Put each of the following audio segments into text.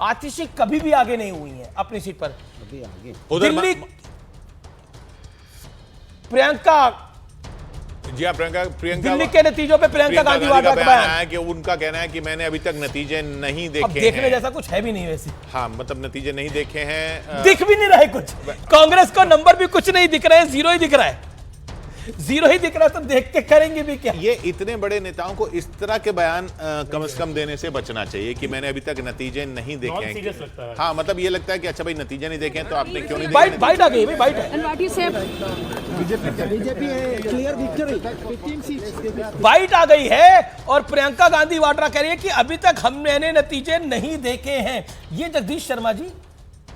आतिशी कभी भी आगे नहीं हुई हैं अपनी सीट पर। अभी आगे दिल्ली प्रियंका, जी हाँ, प्रियंका दिल्ली के नतीजों पे प्रियंका गांधी वाड्रा का बयान है कि उनका कहना है कि मैंने अभी तक नतीजे नहीं अब देखे देखने हैं। जैसा कुछ है भी नहीं वैसे। हाँ, मतलब नतीजे नहीं देखे हैं, दिख भी नहीं रहा है कुछ। कांग्रेस को नंबर भी कुछ नहीं दिख रहे हैं, जीरो ही दिख रहा है, जीरो ही दिख रहा है, तो देख के करेंगे भी क्या। ये इतने बड़े नेताओं को इस तरह के बयान कम से कम देने से बचना चाहिए कि मैंने अभी तक नतीजे नहीं देखे हैं। हाँ, मतलब ये लगता है कि अच्छा भाई नतीजे नहीं देखे हैं तो आपने क्यों नहीं देखे। बाइट आ गई भाई, बाइट है, बीजेपी क्लियर विक्ट्री, बाइट आ गई है। और प्रियंका गांधी वाड्रा कह रही है कि अभी तक हमने नतीजे नहीं देखे हैं। ये जगदीश शर्मा जी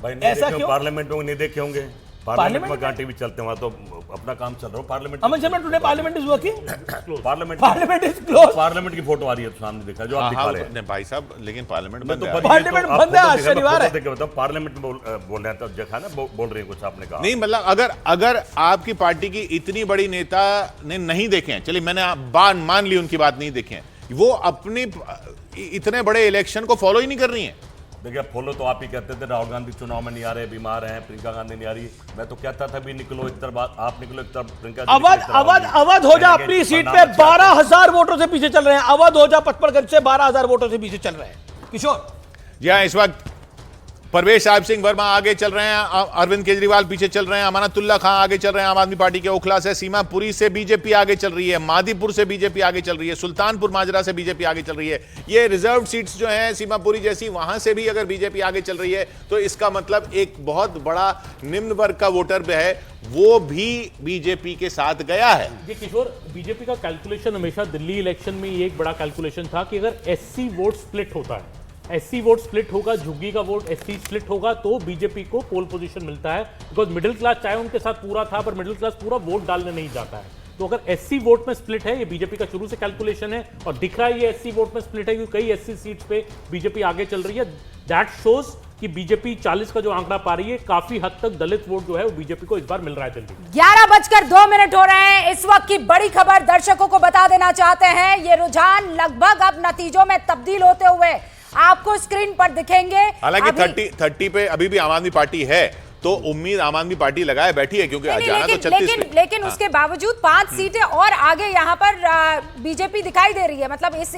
भाई नहीं ऐसा देखे, क्यों? पार्लियामेंट में नहीं देखे होंगे। पार्लियामेंट में कहाँ टीवी चलते हैं, वहाँ तो अपना काम चल रहा है। Parliament Aman Sharma, today parliament is working, parliament is close. Parliament की फोटो आ रही है सामने, दिखा जो आप दिखा रहे हैं। भाई साहब, लेकिन पार्लियामेंट मैं बंद तो है। पार्लियामेंट बंद है, आज शनिवार है। बताओ पार्लियामेंट में बोल रहे हैं, तब देखा ना बोल रहे हैं कुछ आपने कहा। नहीं, मतलब अगर आपकी पार्टी की इतनी बड़ी नेता ने नहीं देखे हैं, चलिए मैंने मान ली उनकी बात नहीं देखे हैं, वो अपनी इतने बड़े इलेक्शन को फॉलो ही नहीं कर रही हैं। देखिए फॉलो तो आप ही कहते थे, राहुल गांधी चुनाव में नहीं आ रहे, बीमार हैं, प्रियंका गांधी नहीं आ रही। मैं तो कहता था भी निकलो एक तरफ, आप निकलो एक तरफ, प्रियंका अवध हो जा अपनी सीट पे 12,000 वोटों से पीछे चल रहे हैं। अवध हो जा पचपड़गंज से 12,000 वोटों से पीछे चल रहे हैं। किशोर जी हाँ, इस वक्त परवेश साहिब सिंह वर्मा आगे चल रहे हैं, अरविंद केजरीवाल पीछे चल रहे हैं, अमानतुल्लाह खां आगे चल रहे हैं आम आदमी पार्टी के ओखला से, सीमापुरी से बीजेपी आगे चल रही है, मादीपुर से बीजेपी आगे चल रही है, सुल्तानपुर माजरा से बीजेपी आगे चल रही है। ये रिजर्व सीट्स जो हैं सीमापुरी जैसी, वहां से भी अगर बीजेपी आगे चल रही है तो इसका मतलब एक बहुत बड़ा निम्न वर्ग का वोटर है, वो भी बीजेपी के साथ गया है। ये किशोर, बीजेपी का कैलकुलेशन हमेशा दिल्ली इलेक्शन में ये एक बड़ा कैलकुलेशन था कि अगर एससी वोट स्प्लिट होता है, एससी वोट स्प्लिट होगा, झुग्गी का वोट एससी स्प्लिट होगा, तो बीजेपी को पोल पोजीशन मिलता है। बिकॉज मिडिल क्लास चाहे उनके साथ पूरा था, पर मिडिल क्लास पूरा वोट डालने नहीं जाता है। तो अगर एससी वोट में स्प्लिट है, ये बीजेपी का शुरू से कैलकुलेशन है और दिख रहा है ये एससी वोट में स्प्लिट है क्योंकि कई एससी सीट्स पे बीजेपी आगे चल रही है। दैट शोज कि बीजेपी 40 का जो आंकड़ा पा रही है, काफी हद तक दलित वोट जो है वो बीजेपी को इस बार मिल रहा है दिल्ली। 11:02 हो रहे हैं। इस वक्त की बड़ी खबर दर्शकों को बता देना चाहते हैं, ये रुझान लगभग अब नतीजों में तब्दील होते हुए आपको स्क्रीन पर दिखेंगे। हालांकि 30 पे अभी भी आम आदमी पार्टी है, तो उम्मीद आम आदमी पार्टी लगाए बैठी है क्योंकि जाना तो 36 पे। लेकिन उसके बावजूद 5 सीटें और आगे यहाँ पर बीजेपी दिखाई दे रही है। मतलब इस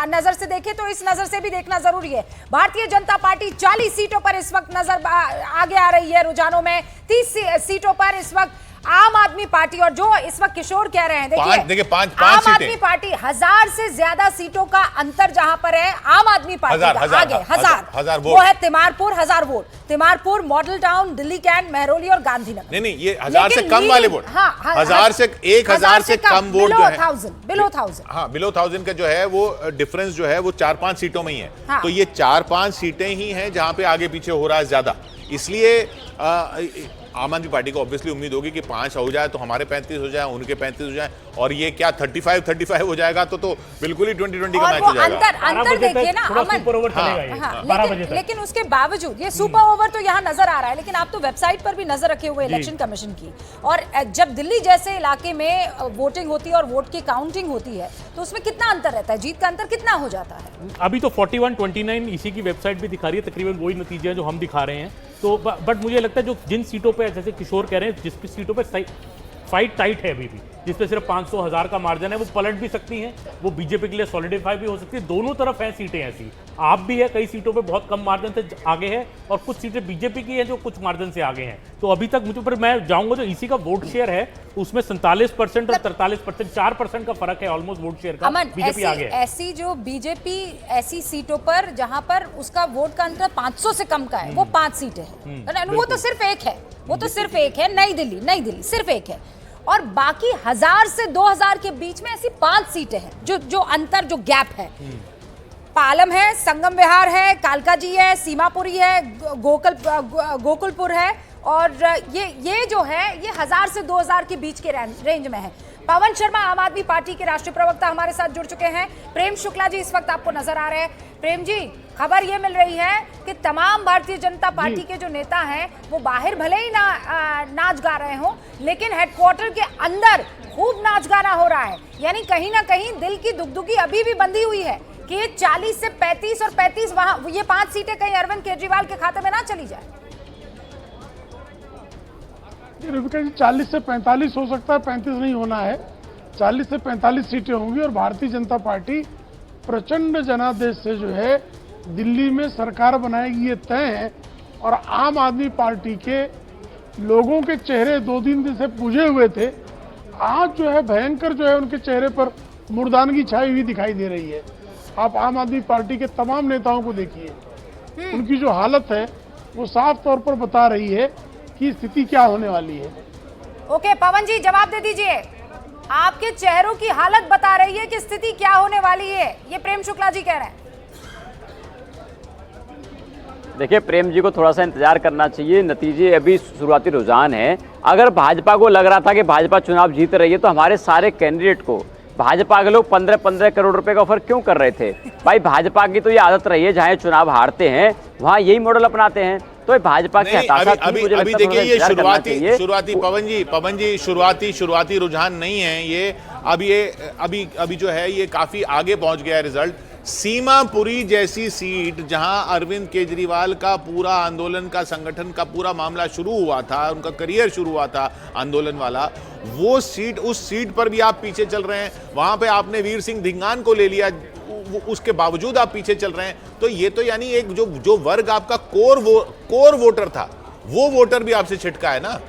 नजर से देखें तो इस नजर से भी देखना जरूरी है। भारतीय जनता पार्टी 40 सीटों पर इस वक्त नजर आगे आ रही है रुझानों में। 30 सीटों पर इस वक्त आम आदमी पार्टी, और जो इस वक्त किशोर कह रहे हैं, देखिए पांच आम आदमी पार्टी 1000 से ज्यादा सीटों का अंतर जहां पर है, आम आदमी पार्टी आगे 1000 वो है Timarpur, 1000 vote, Timarpur, model town, Delhi cantt, Mehrauli और गांधीनगर। नहीं, ये 1000 से कम वाले वोट, 1000 से 1000 से कम वोट जो है, बिलो 1000, हाँ बिलो 1000 का जो है वो डिफरेंस जो है वो 4-5 सीटों में ही है। हाँ। तो ये 4-5 सीटें ही हैं जहां पे आगे पीछे हो रहा है ज्यादा। इसलिए आम आदमी पार्टी को ऑब्वियसली उम्मीद होगी कि 5 हो जाए तो हमारे 35 हो जाए, उनके 35 हो जाए, और ये क्या 35 हो जाएगा तो बिल्कुल ही 2020 का मैच हो जाएगा। अंतर देखिए ना अमन, सुपर ओवर चलेगा ये 12 बजे तक। लेकिन उसके बावजूद ये सुपर ओवर तो यहाँ नजर आ रहा है, लेकिन आप तो वेबसाइट पर भी नजर रखे हुए इलेक्शन कमीशन की, और जब दिल्ली जैसे इलाके में वोटिंग होती है और वोट की काउंटिंग होती है तो उसमें कितना अंतर रहता है, जीत का अंतर कितना हो जाता है? अभी तो 41-29 इसी की वेबसाइट भी दिखा रही है, तकरीबन वही नतीजे हैं जो हम दिखा रहे हैं। तो बट मुझे लगता है जो जिन सीटों पे, जैसे किशोर कह रहे हैं, जिस सीटों पे फाइट टाइट है अभी भी, जिसपे सिर्फ 500-1000 का मार्जिन है, वो पलट भी सकती हैं, वो बीजेपी के लिए सॉलिडिफाई भी हो सकती है। दोनों तरफ हैं सीटें ऐसी, आप भी है, कई सीटों पे बहुत कम मार्जिन से आगे है, और कुछ सीटें बीजेपी की हैं जो कुछ मार्जिन से आगे हैं। तो अभी तक मुझे पर मैं जाऊंगा जो इसी का वोट शेयर है उसमें 47% और 43%, 4% का फर्क है ऑलमोस्ट वोट शेयर का, बीजेपी आगे है। ऐसी जो बीजेपी ऐसी सीटों पर जहां पर उसका वोट का अंतर 500 से कम का है, वो 5 सीटें हैं, वो तो सिर्फ एक है, वो तो सिर्फ एक है, नई दिल्ली सिर्फ एक है, और बाकी 1000 से 2000 के बीच में ऐसी 5 सीटें हैं जो अंतर, जो गैप है। पालम है, संगम विहार है, कालकाजी है, सीमापुरी है, गोकुलपुर है, और ये जो है ये 1000 से 2000 के बीच के रेंज में है। पवन शर्मा आम आदमी पार्टी के राष्ट्रीय प्रवक्ता हमारे साथ जुड़ चुके हैं। प्रेम शुक्ला जी इस वक्त आपको नजर आ रहे हैं। प्रेम जी, खबर ये मिल रही है कि तमाम भारतीय जनता पार्टी के जो नेता हैं वो बाहर भले ही नाच गा रहे हों, लेकिन हेडक्वार्टर के अंदर खूब नाच गाना हो रहा है। यानी कहीं ना कहीं दिल की दुगदुगी अभी भी बंधी हुई है कि 40 से 35 और 35 वहां ये 5 सीटें कहीं अरविंद केजरीवाल के खाते में ना चली जाए? रेणुका जी 40 से 45 हो सकता है, 35 नहीं होना है। 40 से 45 सीटें होंगी और भारतीय जनता पार्टी प्रचंड जनादेश से जो है दिल्ली में सरकार बनाएगी, ये तय है। और आम आदमी पार्टी के लोगों के चेहरे 2-3 दिन से पूजे हुए थे, आज जो है भयंकर जो है उनके चेहरे पर मुर्दानगी छाई हुई दिखाई दे रही है। आप आम आदमी पार्टी के तमाम नेताओं को देखिए, उनकी जो हालत है वो साफ तौर पर बता रही है कि स्थिति क्या होने वाली है। ओके पवन जी जवाब दे दीजिए, आपके चेहरों की हालत बता रही है कि स्थिति क्या होने वाली है, ये प्रेम शुक्ला जी कह रहे हैं। देखिए प्रेम जी को थोड़ा सा इंतजार करना चाहिए, नतीजे अभी शुरुआती रुझान है। अगर भाजपा को लग रहा था कि भाजपा चुनाव जीत रही है तो हमारे सारे कैंडिडेट को भाजपा के लोग 15-15 करोड़ रुपए का ऑफर क्यों कर रहे थे? भाई भाजपा की तो ये आदत रही है, जहां चुनाव हारते हैं वहां यही मॉडल अपनाते हैं। तो भाजपा के हताशा अभी देखिए ये शुरुआती पवन जी शुरुआती रुझान नहीं है ये, अभी जो है ये काफी आगे पहुंच गया है रिजल्ट। सीमापुरी जैसी सीट जहां अरविंद केजरीवाल का पूरा आंदोलन का संगठन का पूरा मामला शुरू हुआ था, उनका करियर शुरू हुआ था आंदोलन वाला, वो सीट, उस सीट पर भी आप पीछे चल रहे हैं। वहां पे आपने वीर सिंह धिंगान को ले लिया, उसके बावजूद आप पीछे चल रहे हैं। तो ये तो यानी एक जो वर्ग आपका कोर वोटर था, वो वोटर भी आपसे छिटका है ना।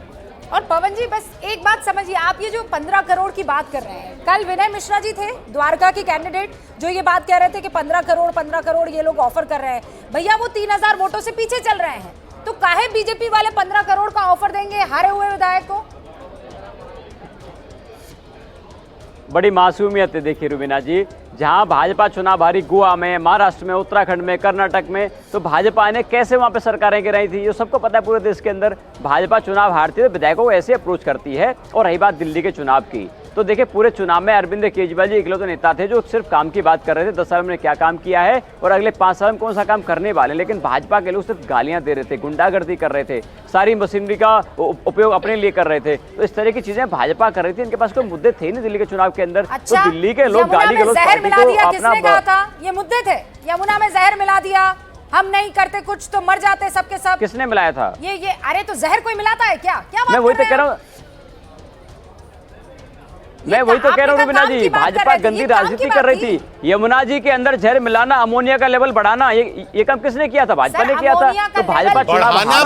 और पवन जी बस एक बात समझिए, आप ये जो 15 करोड़ की बात कर रहे हैं, कल विनय मिश्रा जी थे द्वारका के कैंडिडेट जो ये बात कह रहे थे कि 15 करोड़ ये लोग ऑफर कर रहे हैं। भैया वो 3000 वोटों से पीछे चल रहे हैं, तो काहे बीजेपी वाले 15 करोड़ का ऑफर देंगे हारे हुए विधायक को? बड़ी मासूमियत है। देखिए रुबीना जी, जहां भाजपा चुनाव हारी गोवा में, महाराष्ट्र में, उत्तराखंड में, कर्नाटक में, तो भाजपा ने कैसे वहां पे सरकारें गिराई थी ये सबको पता है पूरे देश के अंदर। भाजपा चुनाव हारती है तो विधायकों को ऐसे अप्रोच करती है। और रही बात दिल्ली के चुनाव की, तो देखिए पूरे चुनाव में अरविंद केजरीवाल जी इकलौते नेता थे जो सिर्फ काम की बात कर रहे थे। 10 साल में क्या काम किया है और अगले 5 साल में कौन सा काम करने वाले हैं। लेकिन भाजपा के लोग सिर्फ गालियां दे रहे थे, गुंडागर्दी कर रहे थे, सारी मशीनरी का उपयोग अपने लिए कर रहे थे। तो इस तरह की चीजें भाजपा कर रही थी, इनके पास कोई मुद्दे थे नहीं दिल्ली के चुनाव के अंदर। अच्छा, तो दिल्ली के लोग गाली गलौज जहर मिला दिया, किसने अपना कहा था? ये मुद्दे थे, यमुना में जहर मिला दिया, हम नहीं करते कुछ तो मर जाते सबके सब। किसने मिलाया था? ये अरे तो जहर कोई मिलाता है क्या? क्या बात मैं वही तो कह रहा हूँ, मैं वही तो कह रहा हूँ रुबीना जी, भाजपा गंदी राजनीति कर रही थी। यमुना जी के अंदर जहर मिलाना, अमोनिया का लेवल बढ़ाना, ये काम किसने किया था? भाजपा ने किया था। तो भाजपा बढ़ाना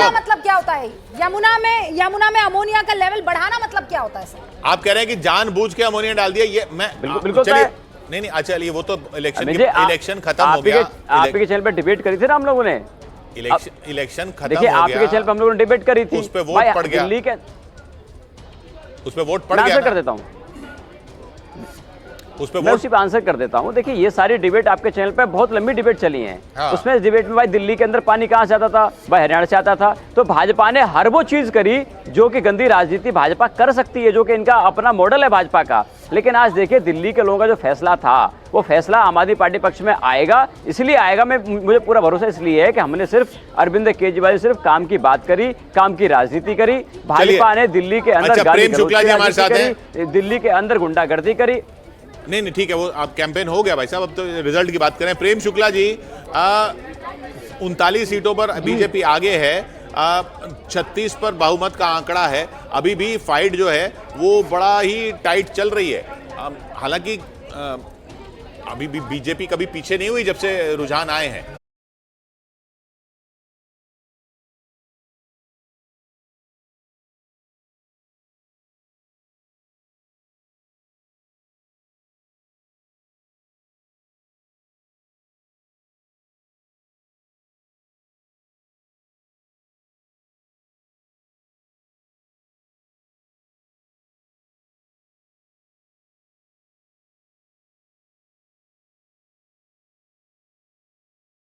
मतलब क्या होता है? यमुना में अमोनिया का लेवल बढ़ाना मतलब क्या होता है? आप कह रहे हैं कि जानबूझ के अमोनिया डाल दिया, ये मैं बिल्कुल नहीं अच्छा चलिए, वो तो इलेक्शन खत्म हो गया। आपके चैनल पे डिबेट करी थी ना हम लोगों ने, इलेक्शन खत्म देखिए हो गया, आपके चैनल पे हम लोगों ने डिबेट करी थी, उस पे वोट पड़ गया, दिल्ली के उस पे वोट पड़ गया। कर देता हूं, उस पे मैं उसी पे आंसर कर देता हूं। देखिए ये सारी डिबेट आपके चैनल पे बहुत लंबी डिबेट चली है। हाँ। उसमें डिबेट में भाई दिल्ली के अंदर पानी कहां से आता था, भाई हरियाणा से आता था। तो भाजपा ने हर वो चीज करी जो कि गंदी राजनीति भाजपा कर सकती है, जो कि इनका अपना मॉडल है भाजपा का। लेकिन आज देखिए दिल्ली के लोगों का जो फैसला था, वो फैसला आम आदमी पार्टी पक्ष में आएगा। इसलिए आएगा, मुझे पूरा भरोसा इसलिए है कि हमने सिर्फ अरविंद केजरीवाल सिर्फ काम की बात करी, काम की राजनीति करी। भाजपा ने दिल्ली के अंदर प्रेम शुक्ला जी हमारे साथ हैं, दिल्ली के अंदर गुंडागर्दी करी। नहीं ठीक है, वो आप कैंपेन हो गया भाई साहब, अब तो रिजल्ट की बात करें। प्रेम शुक्ला जी 39 सीटों पर बीजेपी आगे है, 36 पर बहुमत का आंकड़ा है। अभी भी फाइट जो है वो बड़ा ही टाइट चल रही है। हालांकि अभी भी बीजेपी कभी पीछे नहीं हुई जब से रुझान आए हैं।